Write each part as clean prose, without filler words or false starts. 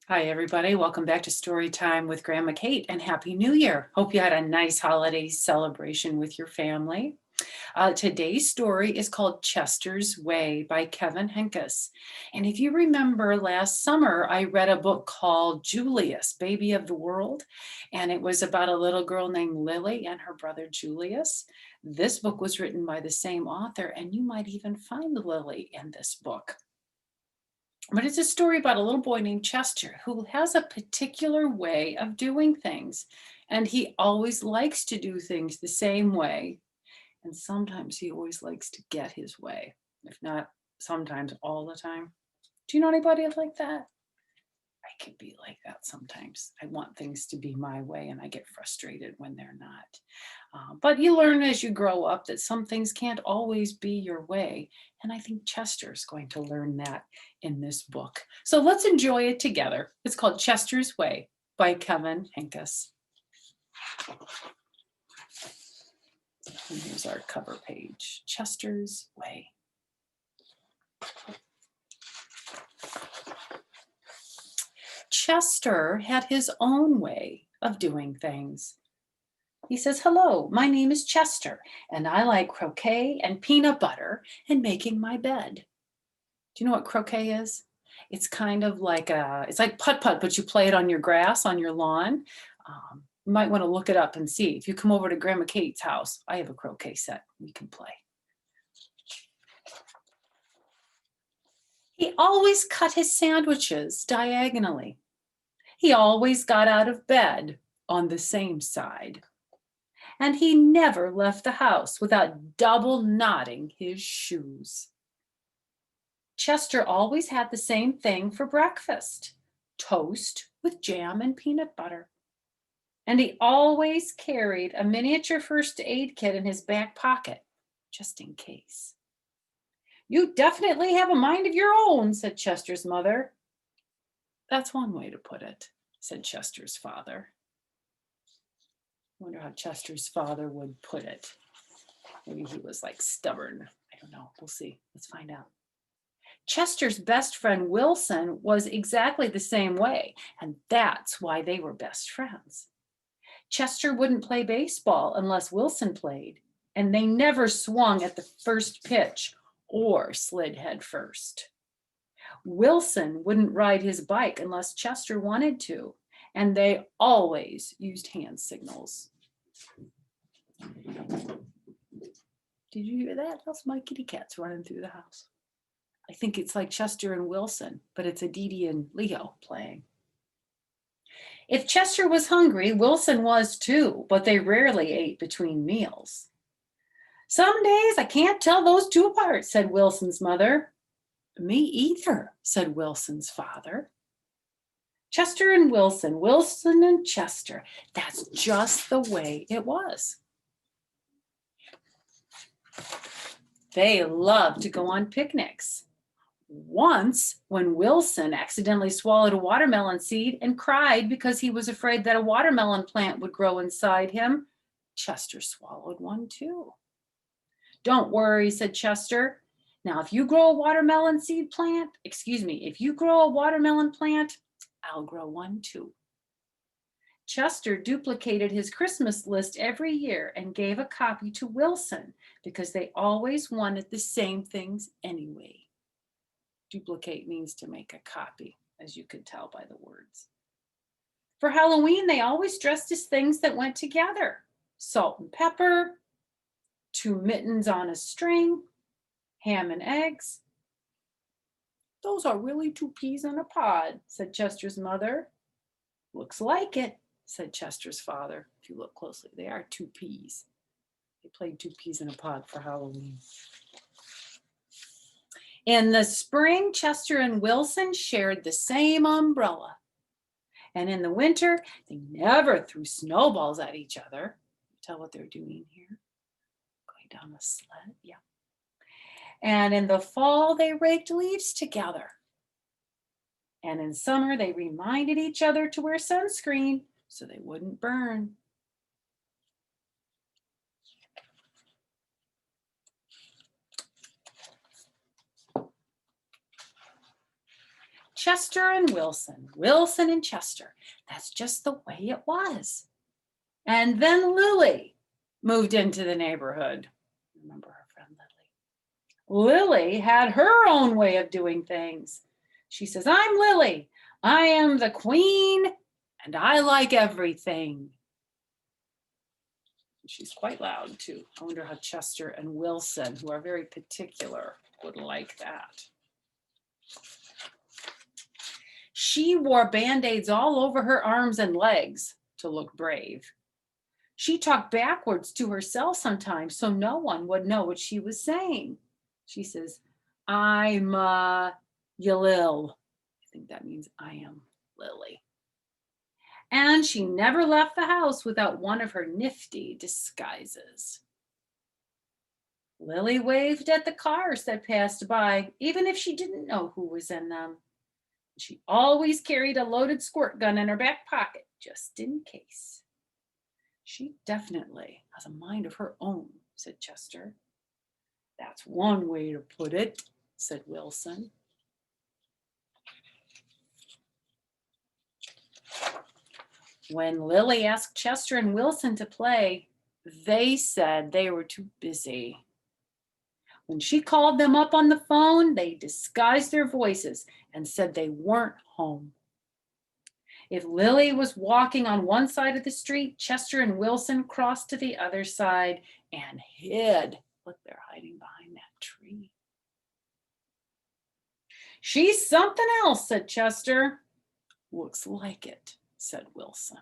Hi, everybody. Welcome back to Storytime with Grandma Kate and Happy New Year. Hope you had a nice holiday celebration with your family. Today's story is called Chester's Way by Kevin Henkes. And if you remember last summer, I read a book called Julius, Baby of the World. And it was about a little girl named Lily and her brother Julius. This book was written by the same author, and you might even find Lily in this book. But it's a story about a little boy named Chester who has a particular way of doing things. And he always likes to do things the same way. And sometimes he always likes to get his way, if not sometimes all the time. Do you know anybody like that? I can be like that sometimes. I want things to be my way and I get frustrated when they're not. But you learn as you grow up that some things can't always be your way. And I think Chester's going to learn that in this book. So let's enjoy it together. It's called Chester's Way by Kevin Henkes. And here's our cover page, Chester's Way. Chester had his own way of doing things. He says, "Hello, my name is Chester, and I like croquet and peanut butter and making my bed." Do you know what croquet is? It's kind of like it's like putt-putt, but you play it on your grass, on your lawn. You might want to look it up and see. If you come over to Grandma Kate's house, I have a croquet set. We can play. He always cut his sandwiches diagonally. He always got out of bed on the same side. And he never left the house without double knotting his shoes. Chester always had the same thing for breakfast, toast with jam and peanut butter. And he always carried a miniature first aid kit in his back pocket, just in case. "You definitely have a mind of your own," said Chester's mother. "That's one way to put it," said Chester's father. I wonder how Chester's father would put it. Maybe he was like stubborn. I don't know. We'll see. Let's find out. Chester's best friend Wilson was exactly the same way, and that's why they were best friends. Chester wouldn't play baseball unless Wilson played, and they never swung at the first pitch or slid head first. Wilson wouldn't ride his bike unless Chester wanted to, and they always used hand signals. Did you hear that? That's my kitty cats running through the house. I think it's like Chester and Wilson, but it's Aditi and Leo playing. If Chester was hungry, Wilson was too, but they rarely ate between meals. "Some days I can't tell those two apart," said Wilson's mother. "Me either," said Wilson's father. Chester and Wilson, Wilson and Chester, that's just the way it was. They loved to go on picnics. Once, when Wilson accidentally swallowed a watermelon seed and cried because he was afraid that a watermelon plant would grow inside him, Chester swallowed one too. "Don't worry," said Chester. "Now, if you grow a watermelon plant, I'll grow one too." Chester duplicated his Christmas list every year and gave a copy to Wilson because they always wanted the same things anyway. Duplicate means to make a copy, as you could tell by the words. For Halloween, they always dressed as things that went together: salt and pepper, two mittens on a string, ham and eggs. "Those are really two peas in a pod," said Chester's mother. "Looks like it," said Chester's father. If you look closely, they are two peas. They played two peas in a pod for Halloween. In the spring, Chester and Wilson shared the same umbrella. And in the winter, they never threw snowballs at each other. You tell what they're doing here. Going down a sled, yeah. And in the fall, they raked leaves together. And in summer, they reminded each other to wear sunscreen so they wouldn't burn. Chester and Wilson, Wilson and Chester. That's just the way it was. And then Lilly moved into the neighborhood. Remember her friend Lilly? Lilly had her own way of doing things. She says, I'm Lilly. I am the queen and I like everything. She's quite loud too. I wonder how Chester and Wilson, who are very particular, would like that. She wore band-aids all over her arms and legs to look brave. She talked backwards to herself sometimes so no one would know what she was saying. She says, I'm Yalil. I think that means I am Lilly. And she never left the house without one of her nifty disguises. Lilly waved at the cars that passed by, even if she didn't know who was in them. She always carried a loaded squirt gun in her back pocket, just in case. She definitely has a mind of her own, said Chester. That's one way to put it, said Wilson. When Lilly asked Chester and Wilson to play, they said they were too busy. When she called them up on the phone, they disguised their voices and said they weren't home. If Lilly was walking on one side of the street, Chester and Wilson crossed to the other side and hid. Look, they're hiding behind that tree. She's something else, said Chester. Looks like it, said Wilson.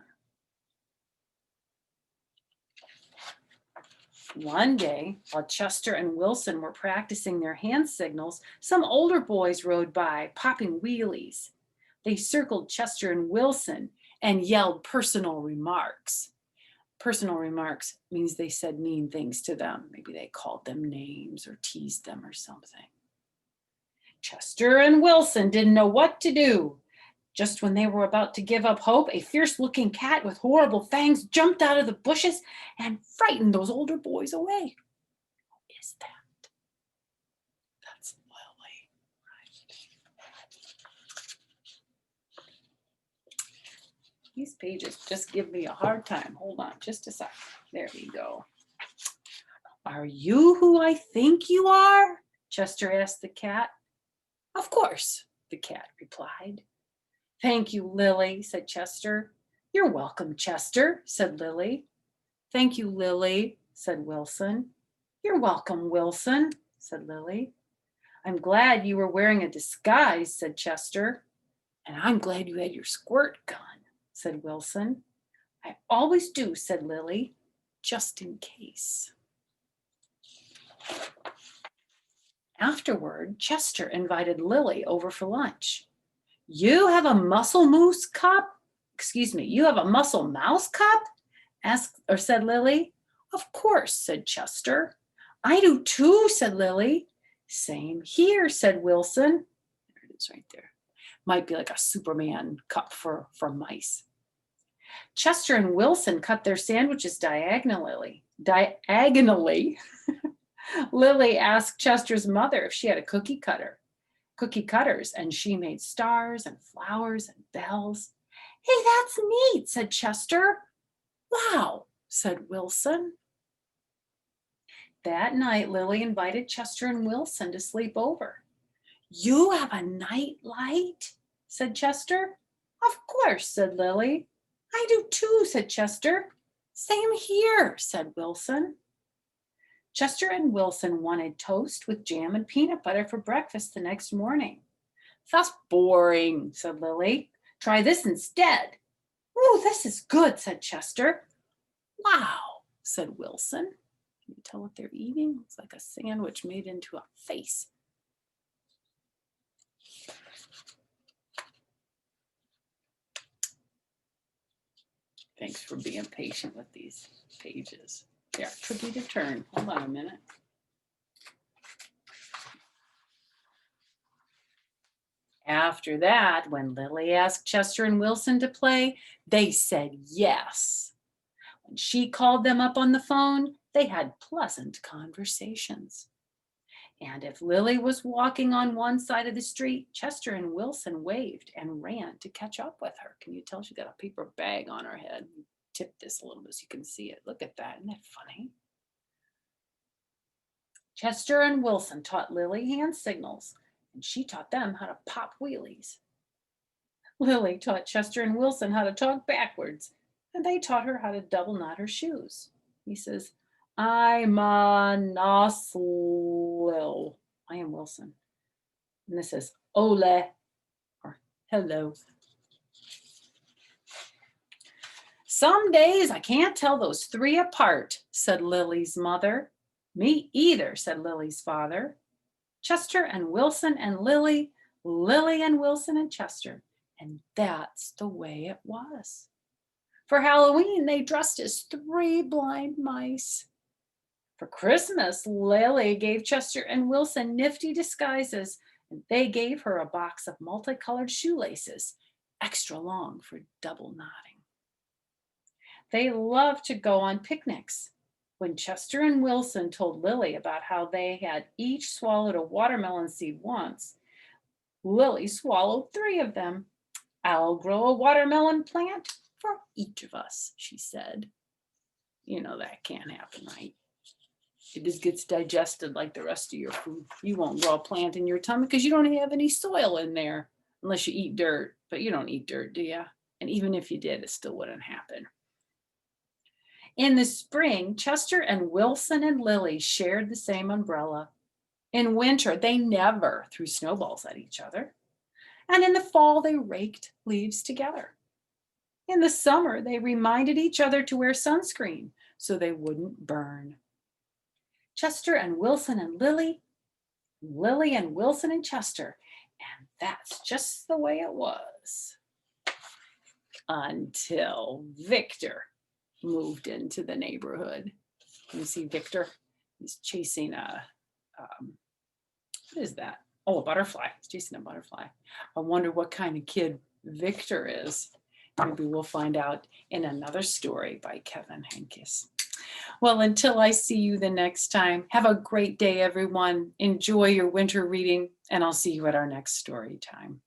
One day, while Chester and Wilson were practicing their hand signals, some older boys rode by, popping wheelies. They circled Chester and Wilson and yelled personal remarks. Personal remarks means they said mean things to them. Maybe they called them names or teased them or something. Chester and Wilson didn't know what to do. Just when they were about to give up hope, a fierce-looking cat with horrible fangs jumped out of the bushes and frightened those older boys away. Who is that? That's Lilly, right? These pages just give me a hard time. Hold on just a sec. There we go. Are you who I think you are? Chester asked the cat. Of course, the cat replied. Thank you, Lilly, said Chester. You're welcome, Chester, said Lilly. Thank you, Lilly, said Wilson. You're welcome, Wilson, said Lilly. I'm glad you were wearing a disguise, said Chester. And I'm glad you had your squirt gun, said Wilson. I always do, said Lilly, just in case. Afterward, Chester invited Lilly over for lunch. You have a muscle moose cup? You have a muscle mouse cup? Said Lilly. Of course, said Chester. I do too, said Lilly. Same here, said Wilson. There it is right there. Might be like a Superman cup for mice. Chester and Wilson cut their sandwiches diagonally. Lilly asked Chester's mother if she had a cookie cutters, and she made stars and flowers and bells. Hey, that's neat, said Chester. Wow, said Wilson. That night, Lilly invited Chester and Wilson to sleep over. You have a night light? Said Chester. Of course, said Lilly. I do too, said Chester. Same here, said Wilson. Chester and Wilson wanted toast with jam and peanut butter for breakfast the next morning. That's boring, said Lilly. Try this instead. Oh, this is good, said Chester. Wow, said Wilson. Can you tell what they're eating? It's like a sandwich made into a face. Thanks for being patient with these pages. They're tricky to turn. Hold on a minute. After that, when Lilly asked Chester and Wilson to play, they said yes. When she called them up on the phone, they had pleasant conversations. And if Lily was walking on one side of the street, Chester and Wilson waved and ran to catch up with her. Can you tell she got a paper bag on her head? Tip this a little bit so you can see it. Look at that. Isn't that funny? Chester and Wilson taught Lily hand signals, and she taught them how to pop wheelies. Lily taught Chester and Wilson how to talk backwards, and they taught her how to double knot her shoes. He says, I'm a Noslil. I am Wilson. And this is Ole, or hello. Some days I can't tell those three apart, said Lily's mother. Me either, said Lily's father. Chester and Wilson and Lily, Lily and Wilson and Chester. And that's the way it was. For Halloween, they dressed as three blind mice. For Christmas, Lily gave Chester and Wilson nifty disguises, and they gave her a box of multicolored shoelaces, extra long for double knotting. They loved to go on picnics. When Chester and Wilson told Lily about how they had each swallowed a watermelon seed once, Lily swallowed 3 of them. I'll grow a watermelon plant for each of us, she said. You know that can't happen, right? It just gets digested like the rest of your food. You won't grow a plant in your tummy because you don't have any soil in there, unless you eat dirt. But you don't eat dirt, do you? And even if you did, it still wouldn't happen. In the spring, Chester and Wilson and Lily shared the same umbrella. In winter, they never threw snowballs at each other. And in the fall, they raked leaves together. In the summer, they reminded each other to wear sunscreen so they wouldn't burn. Chester and Wilson and Lily, Lily and Wilson and Chester. And that's just the way it was. Until Victor moved into the neighborhood. You see Victor? He's chasing what is that? Oh, a butterfly. He's chasing a butterfly. I wonder what kind of kid Victor is. Maybe we'll find out in another story by Kevin Henkes. Well, until I see you the next time, have a great day, everyone. Enjoy your winter reading, and I'll see you at our next story time.